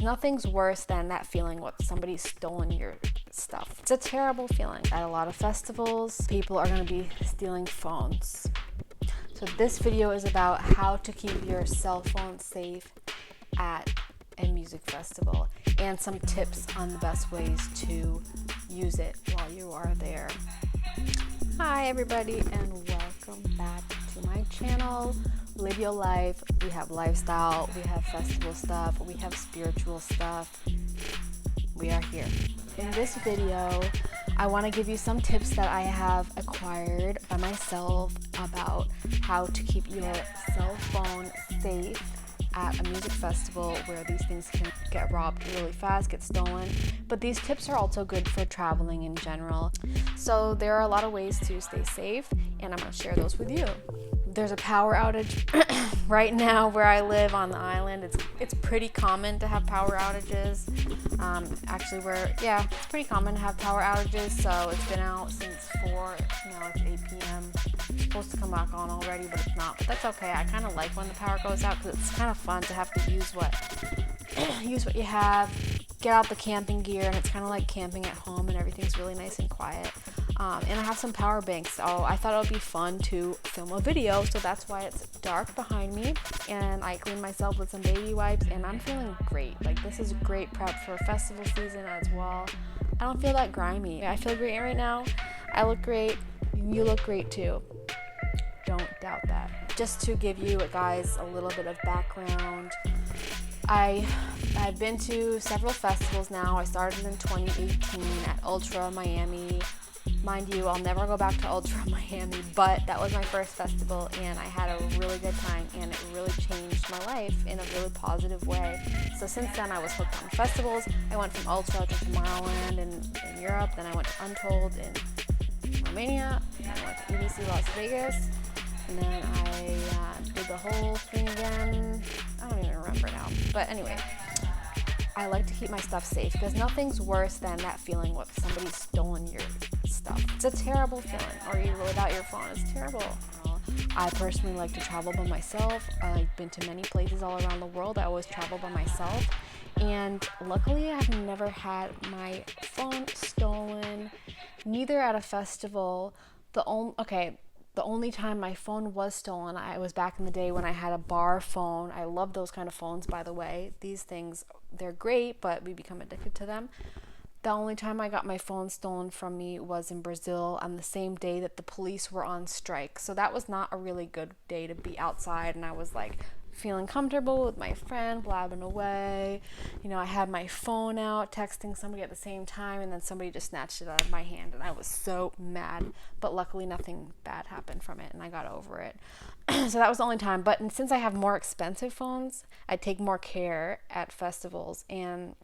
Nothing's worse than that feeling when somebody's stolen your stuff. It's a terrible feeling. At a lot of festivals, people are going to be stealing phones. So this video is about how to keep your cell phone safe at a music festival and some tips on the best ways to use it while you are there. Hi everybody and welcome back to my channel. Live your life. We have lifestyle, we have festival stuff, we have spiritual stuff. We are here. In this video, I want to give you some tips that I have acquired by myself about how to keep your cell phone safe at a music festival where these things can get robbed really fast, get stolen. But these tips are also good for traveling in general. So there are a lot of ways to stay safe, and I'm going to share those with you. There's a power outage right now where I live on the island. It's pretty common to have power outages. It's pretty common to have power outages. So it's been out since 4, now it's 8 p.m. It's supposed to come back on already, but it's not. But that's okay. I kind of like when the power goes out because it's kind of fun to have to use what you have, get out the camping gear, and it's kind of like camping at home and everything's really nice and quiet. And I have some power banks, so I thought it would be fun to film a video, so that's why it's dark behind me. And I cleaned myself with some baby wipes, and I'm feeling great. Like, this is great prep for festival season as well. I don't feel that grimy. I feel great right now. I look great. You look great too. Don't doubt that. Just to give you guys a little bit of background, I've been to several festivals now. I started in 2018 at Ultra Miami. Mind you, I'll never go back to Ultra Miami, but that was my first festival and I had a really good time and it really changed my life in a really positive way. So since then I was hooked on festivals. I went from Ultra to Tomorrowland in Europe, then I went to Untold in Romania, then I went to EDC Las Vegas, and then I did the whole thing again. I don't even remember now, but anyway. I like to keep my stuff safe because nothing's worse than that feeling when somebody's stolen your stuff. It's a terrible feeling, or you're without your phone. It's terrible. I personally like to travel by myself. I've been to many places all around the world. I always travel by myself, and luckily I've never had my phone stolen, neither at a festival. The only time my phone was stolen, I was back in the day when I had a bar phone. I love those kind of phones, by the way. These things, they're great, but we become addicted to them. The only time I got my phone stolen from me was in Brazil on the same day that the police were on strike. So that was not a really good day to be outside, and I was like feeling comfortable with my friend, blabbing away. I had my phone out, texting somebody at the same time, and then somebody just snatched it out of my hand, and I was so mad. But luckily nothing bad happened from it, and I got over it. So that was the only time. But since I have more expensive phones, I take more care at festivals and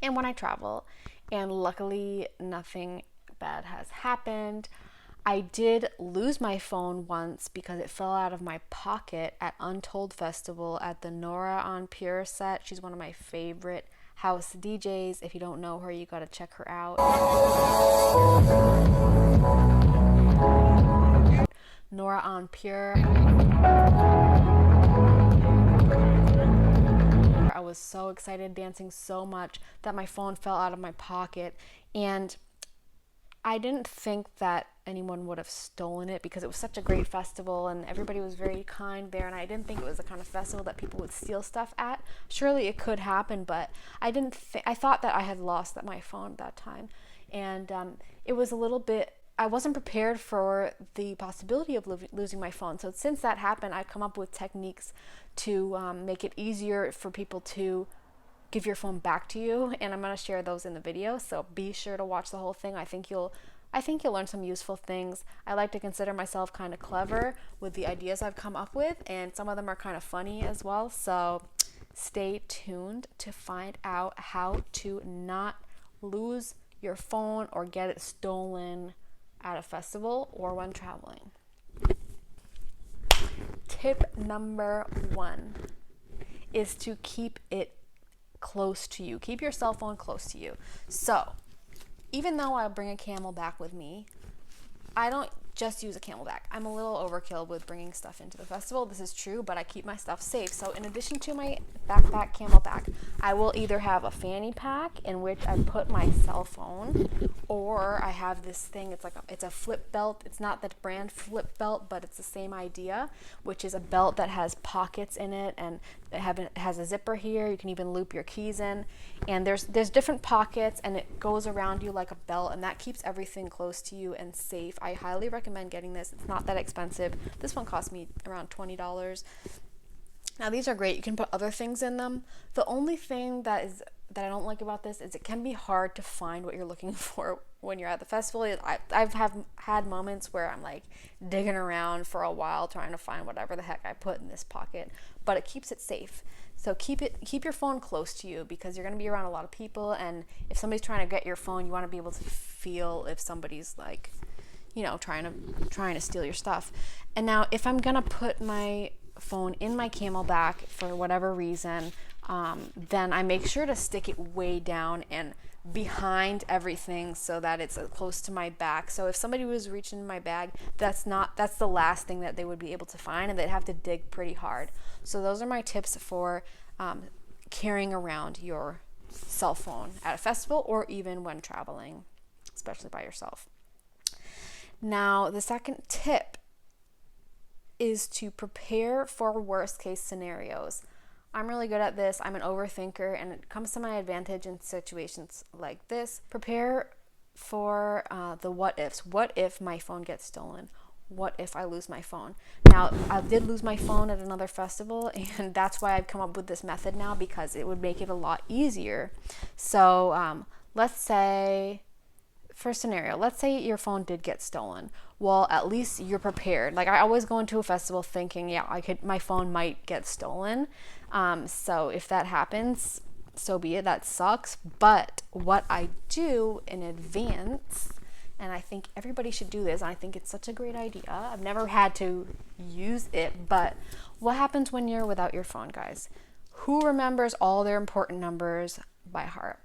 when I travel, and luckily nothing bad has happened. I did lose my phone once because it fell out of my pocket at Untold Festival at the Nora on Pure set. She's one of my favorite house DJs. If you don't know her, you gotta check her out. Nora on Pure. I was so excited, dancing so much that my phone fell out of my pocket, and I didn't think that anyone would have stolen it because it was such a great festival and everybody was very kind there, and I didn't think it was the kind of festival that people would steal stuff at. Surely it could happen, but I thought that I had lost my phone at that time, and it was a little bit, I wasn't prepared for the possibility of losing my phone. So since that happened, I've come up with techniques to make it easier for people to give your phone back to you, and I'm going to share those in the video, so be sure to watch the whole thing. I think you'll learn some useful things. I like to consider myself kind of clever with the ideas I've come up with, and some of them are kind of funny as well, so stay tuned to find out how to not lose your phone or get it stolen at a festival or when traveling. Tip number 1 is to keep it close to you. Keep your cell phone close to you. So even though I bring a Camelback with me, I don't just use a camelback. I'm a little overkill with bringing stuff into the festival. This is true, but I keep my stuff safe. So in addition to my backpack, camelback, I will either have a fanny pack in which I put my cell phone, or I have this thing. It's a flip belt. It's not the brand flip belt, but it's the same idea, which is a belt that has pockets in it, and it has a zipper here. You can even loop your keys in, and there's different pockets, and it goes around you like a belt, and that keeps everything close to you and safe. I highly recommend getting this. It's not that expensive. This one cost me around $20. Now these are great. You can put other things in them. The only thing that I don't like about this is it can be hard to find what you're looking for when you're at the festival. I've had moments where I'm like digging around for a while trying to find whatever the heck I put in this pocket, but it keeps it safe. So keep your phone close to you, because you're going to be around a lot of people, and if somebody's trying to get your phone, you want to be able to feel if somebody's like, trying to steal your stuff. And now if I'm going to put my phone in my camelback for whatever reason, then I make sure to stick it way down and behind everything so that it's close to my back. So if somebody was reaching in my bag, that's the last thing that they would be able to find, and they'd have to dig pretty hard. So those are my tips for carrying around your cell phone at a festival, or even when traveling, especially by yourself. Now, the second tip is to prepare for worst case scenarios. I'm really good at this. I'm an overthinker, and it comes to my advantage in situations like this. Prepare for the what ifs. What if my phone gets stolen? What if I lose my phone? Now, I did lose my phone at another festival, and that's why I've come up with this method now, because it would make it a lot easier. So let's say, first scenario, let's say your phone did get stolen. Well, at least you're prepared. Like, I always go into a festival thinking, my phone might get stolen. So if that happens, so be it. That sucks. But what I do in advance, and I think everybody should do this, and I think it's such a great idea. I've never had to use it, but what happens when you're without your phone, guys? Who remembers all their important numbers by heart?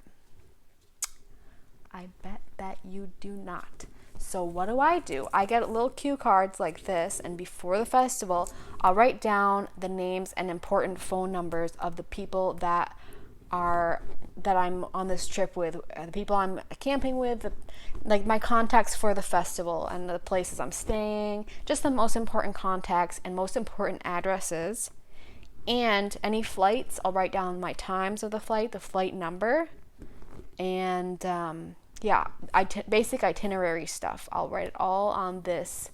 I bet that you do not. So what do? I get little cue cards like this, and before the festival, I'll write down the names and important phone numbers of the people that I'm on this trip with, the people I'm camping with, like my contacts for the festival and the places I'm staying, just the most important contacts and most important addresses. And any flights, I'll write down my times of the flight number, and basic itinerary stuff. I'll write it all on this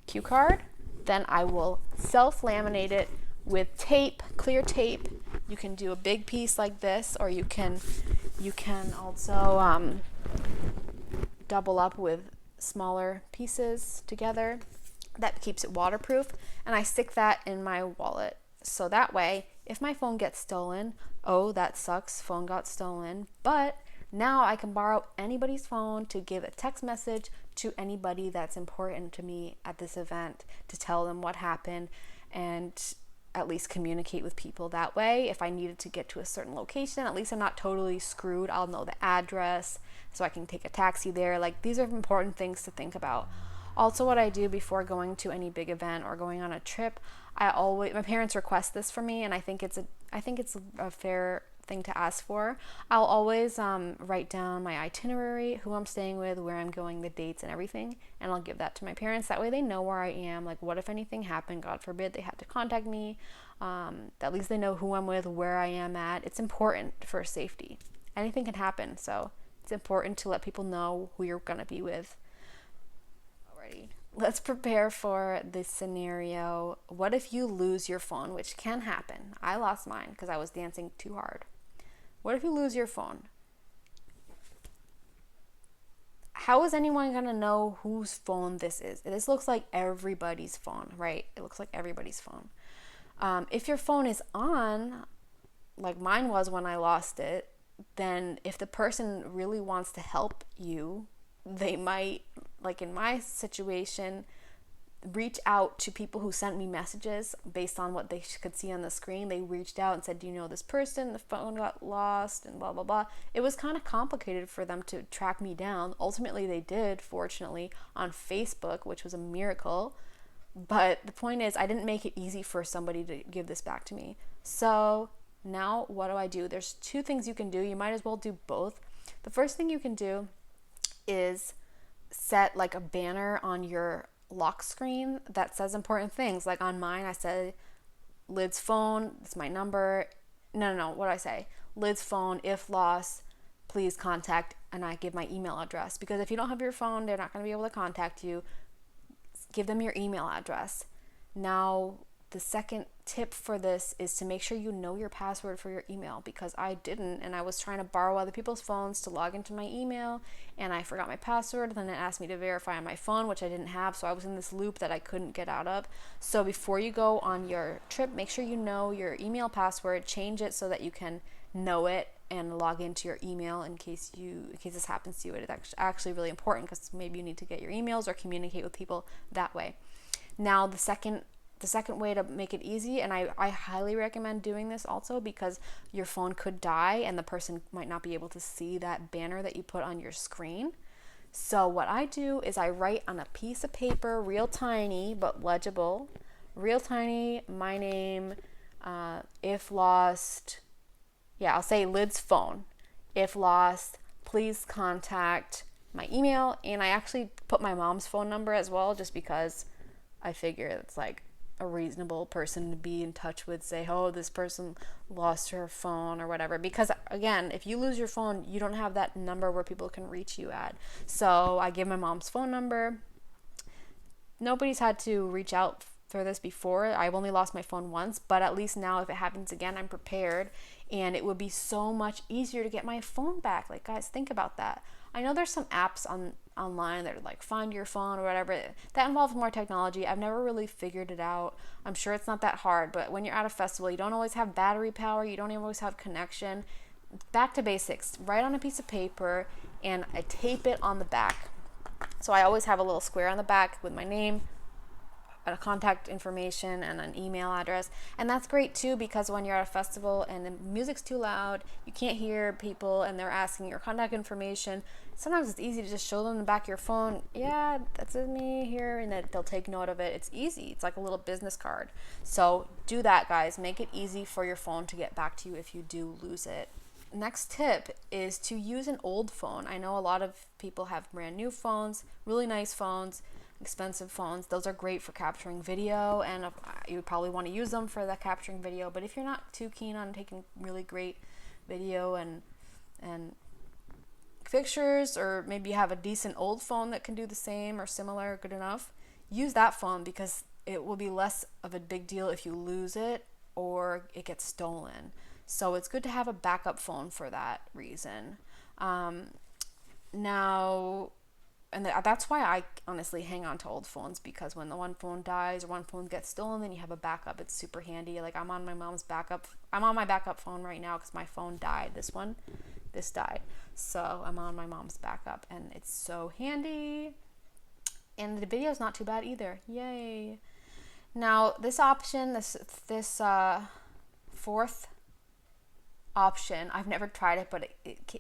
cue card. Then I will self-laminate it with tape, clear tape. You can do a big piece like this, or you can also double up with smaller pieces together. That keeps it waterproof, and I stick that in my wallet. So that way, if my phone gets stolen, oh, that sucks, phone got stolen, but now I can borrow anybody's phone to give a text message to anybody that's important to me at this event, to tell them what happened, and at least communicate with people that way. If I needed to get to a certain location, at least I'm not totally screwed. I'll know the address, so I can take a taxi there. Like, these are important things to think about. Also, what I do before going to any big event or going on a trip, my parents request this for me, and I think it's a fair thing to ask for. I'll always write down my itinerary, who I'm staying with, where I'm going, the dates and everything, and I'll give that to my parents. That way they know where I am. Like, what if anything happened, God forbid they had to contact me, at least they know who I'm with, where I am at. It's important for safety. Anything can happen, so it's important to let people know who you're gonna be with. Alrighty, let's prepare for this scenario. What if you lose your phone, which can happen? I lost mine because I was dancing too hard. What if you lose your phone? How is anyone going to know whose phone this is? This looks like everybody's phone, right? It looks like everybody's phone. If your phone is on, like mine was when I lost it, then if the person really wants to help you, they might, like in my situation, reach out to people who sent me messages based on what they could see on the screen. They reached out and said, do you know this person? The phone got lost and blah, blah, blah. It was kind of complicated for them to track me down. Ultimately, they did, fortunately, on Facebook, which was a miracle. But the point is, I didn't make it easy for somebody to give this back to me. So now what do? There's two things you can do. You might as well do both. The first thing you can do is set like a banner on your lock screen that says important things. Like on mine, I said Lid's phone, it's my number. No, what do I say? Lid's phone, if lost, please contact, and I give my email address. Because if you don't have your phone, they're not going to be able to contact you. Give them your email address. Now, the second tip for this is to make sure you know your password for your email, because I didn't, and I was trying to borrow other people's phones to log into my email, and I forgot my password. Then it asked me to verify on my phone, which I didn't have, so I was in this loop that I couldn't get out of. So before you go on your trip, make sure you know your email password, change it so that you can know it and log into your email in case this happens to you. It's actually really important, because maybe you need to get your emails or communicate with people that way. Now, the second way to make it easy, and I highly recommend doing this also, because your phone could die and the person might not be able to see that banner that you put on your screen. So what I do is I write on a piece of paper, real tiny but legible, real tiny, my name, if lost, I'll say Lid's phone, if lost, please contact my email. And I actually put my mom's phone number as well, just because I figure it's like a reasonable person to be in touch with, say, oh, this person lost her phone or whatever. Because again, if you lose your phone, you don't have that number where people can reach you at. So I give my mom's phone number. Nobody's had to reach out for this before. I've only lost my phone once, but at least now if it happens again, I'm prepared, and it would be so much easier to get my phone back. Like, guys, think about that. I know there's some apps online that are like Find Your Phone or whatever that involves more technology. I've never really figured it out. I'm sure it's not that hard, but when you're at a festival, you don't always have battery power, you don't always have connection. Back to basics. Write on a piece of paper and I tape it on the back. So I always have a little square on the back with my name, a contact information, and an email address. And that's great too, because when you're at a festival and the music's too loud, you can't hear people, and they're asking your contact information, sometimes it's easy to just show them the back of your phone. Yeah, that's me here, and they'll take note of it. It's easy. It's like a little business card. So do that, guys. Make it easy for your phone to get back to you if you do lose it. Next tip is to use an old phone. I know a lot of people have brand new phones, really nice phones, expensive phones. Those are great for capturing video, and you would probably want to use them for that capturing video. But if you're not too keen on taking really great video and pictures, or maybe you have a decent old phone that can do the same or similar, good enough, use that phone, because it will be less of a big deal if you lose it or it gets stolen. So it's good to have a backup phone for that reason. That's why I honestly hang on to old phones, because when the one phone dies or one phone gets stolen, then you have a backup. It's super handy. Like, I'm on my backup phone right now because my phone died. This died. So I'm on my mom's backup, and it's so handy. And the video's not too bad either. Yay. Now, this option, this fourth option, I've never tried it, but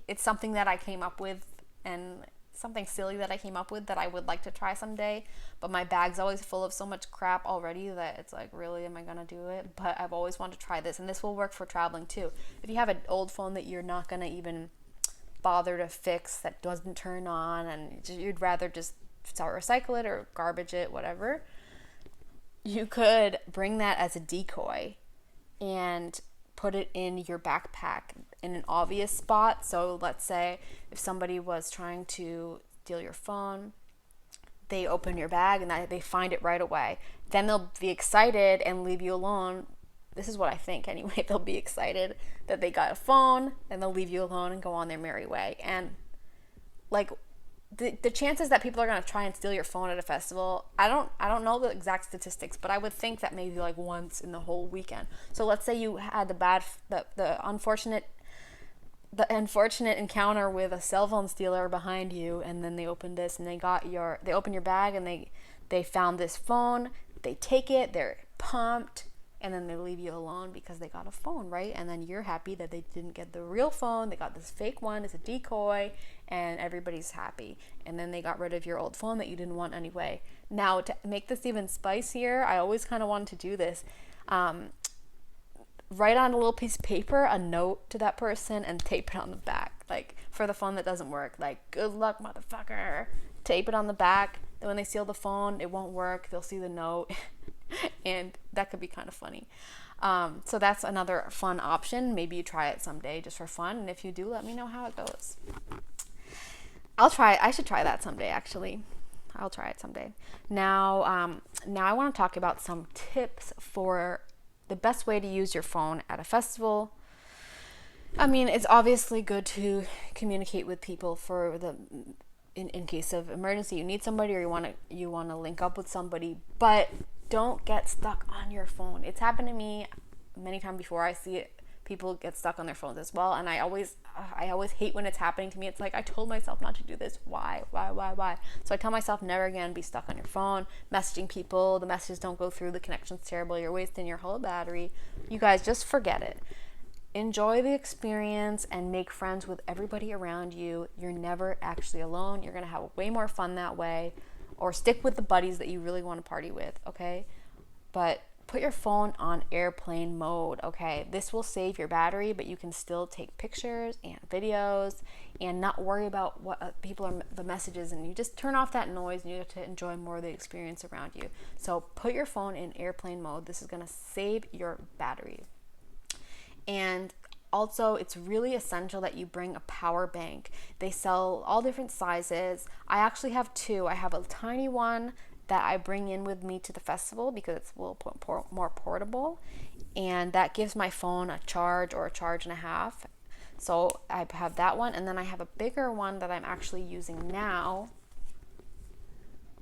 it's something that I came up with, and something silly that I came up with that I would like to try someday. But my bag's always full of so much crap already that it's like, really, am I gonna do it? But I've always wanted to try this, and this will work for traveling too. If you have an old phone that you're not gonna even bother to fix, that doesn't turn on, and you'd rather just recycle it or garbage it, whatever, you could bring that as a decoy and put it in your backpack in an obvious spot. So let's say if somebody was trying to steal your phone, they open your bag and they find it right away. Then they'll be excited and leave you alone. This is what I think anyway. They'll be excited that they got a phone, and they'll leave you alone and go on their merry way. And like, the chances that people are going to try and steal your phone at a festival, I don't know the exact statistics, but I would think that maybe like once in the whole weekend. So let's say you had the unfortunate encounter with a cell phone stealer behind you, and then they opened this and they open your bag and they They found this phone, they take it, they're pumped, and then they leave you alone because they got a phone, right? And then you're happy that they didn't get the real phone, they got this fake one, it's a decoy, and everybody's happy. And then they got rid of your old phone that you didn't want anyway. Now, to make this even spicier, I always kind of wanted to do this. Write on a little piece of paper a note to that person and tape it on the back. Like, for the phone that doesn't work, like, good luck, motherfucker. Tape it on the back. Then when they steal the phone, it won't work. They'll see the note. And that could be kind of funny. So that's another fun option. Maybe you try it someday just for fun. And if you do, let me know how it goes. I should try that someday, actually. I'll try it someday. Now I want to talk about some tips for the best way to use your phone at a festival. I mean, it's obviously good to communicate with people for in case of emergency. You need somebody, or you want to link up with somebody, but don't get stuck on your phone. It's happened to me many times before. I see it. People get stuck on their phones as well, and I always hate when it's happening to me. It's like, I told myself not to do this. Why? So I tell myself, never again be stuck on your phone, messaging people. The messages don't go through. The connection's terrible. You're wasting your whole battery. You guys, just forget it. Enjoy the experience and make friends with everybody around you. You're never actually alone. You're gonna have way more fun that way. Or stick with the buddies that you really want to party with, okay? But put your phone on airplane mode, okay? This will save your battery, but you can still take pictures and videos and not worry about what the messages, and you just turn off that noise and you get to enjoy more of the experience around you. So put your phone in airplane mode. This is gonna save your battery. And also, it's really essential that you bring a power bank. They sell all different sizes. I actually have two. I have a tiny one that I bring in with me to the festival because it's a little more portable, and that gives my phone a charge or a charge and a half. So I have that one, and then I have a bigger one that I'm actually using now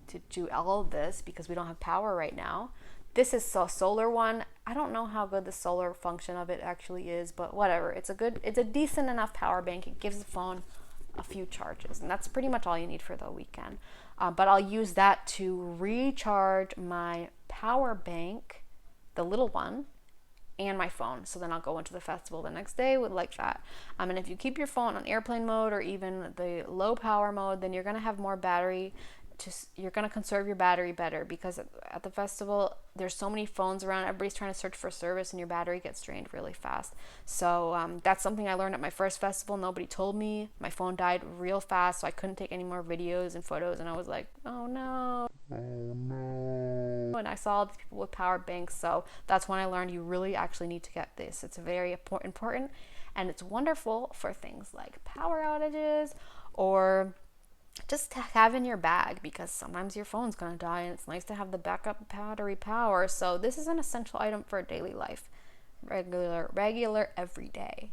to do all of this because we don't have power right now. This is a solar one. I don't know how good the solar function of it actually is, but whatever. It's a decent enough power bank. It gives the phone a few charges, and that's pretty much all you need for the weekend. But I'll use that to recharge my power bank, the little one, and my phone. So then I'll go into the festival the next day with like that. And if you keep your phone on airplane mode or even the low power mode, then you're gonna have more battery. You're going to conserve your battery better, because at the festival there's so many phones around, everybody's trying to search for service, and your battery gets drained really fast. So that's something I learned at my first festival. Nobody told me. My phone died real fast, so I couldn't take any more videos and photos, and I was like, oh no. And I saw all these people with power banks, so that's when I learned you really actually need to get this. It's very important, and it's wonderful for things like power outages, or just to have in your bag, because sometimes your phone's going to die and it's nice to have the backup battery power. So this is an essential item for daily life, regular every day.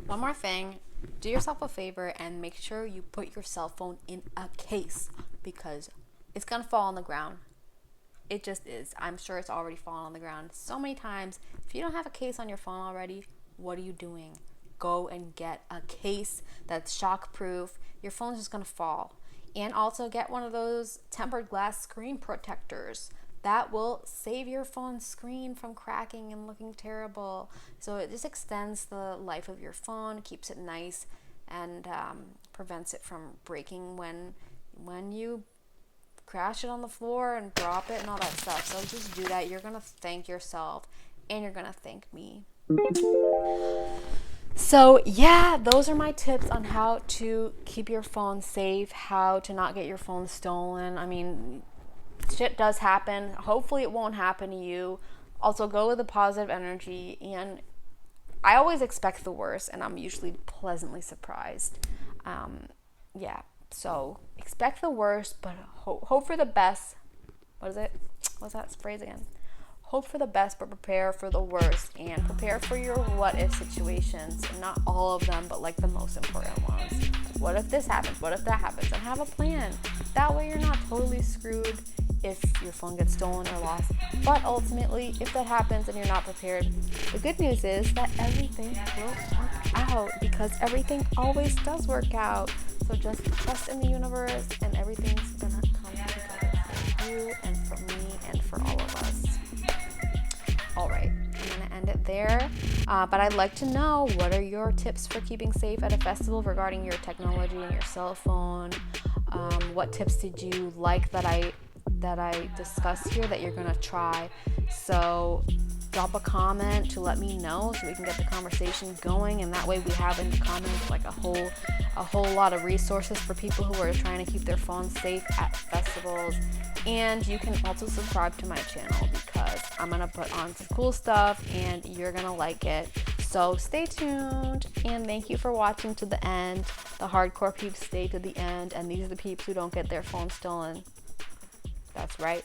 One more thing, do yourself a favor and make sure you put your cell phone in a case, because it's going to fall on the ground. It just is. I'm sure it's already fallen on the ground so many times. If you don't have a case on your phone already, what are you doing? Go and get a case that's shock proof. Your phone's just gonna fall. And also get one of those tempered glass screen protectors. That will save your phone's screen from cracking and looking terrible. So it just extends the life of your phone, keeps it nice, and prevents it from breaking when you crash it on the floor and drop it and all that stuff. So just do that. You're gonna thank yourself, and you're gonna thank me. So yeah, those are my tips on how to keep your phone safe, how to not get your phone stolen. I mean, shit does happen. Hopefully it won't happen to you. Also, go with a positive energy, and I always expect the worst, and I'm usually pleasantly surprised. Yeah, so expect the worst, but hope for the best. What's that phrase again? Hope for the best, but prepare for the worst, and prepare for your what if situations. Not all of them, but like the most important ones. What if this happens? What if that happens? And have a plan. That way you're not totally screwed if your phone gets stolen or lost. But ultimately, if that happens and you're not prepared, the good news is that everything will work out, because everything always does work out. So just trust in the universe, and everything's gonna come together. you and for me and for all of us. All right, I'm gonna end it there. But I'd like to know, what are your tips for keeping safe at a festival regarding your technology and your cell phone? What tips did you like that I discussed here that you're gonna try? So drop a comment to let me know so we can get the conversation going, and that way we have in the comments like a whole lot of resources for people who are trying to keep their phones safe at festivals. And you can also subscribe to my channel because I'm gonna put on some cool stuff and you're gonna like it. So stay tuned, and thank you for watching to the end. The hardcore peeps stay to the end, and these are the peeps who don't get their phone stolen. That's right.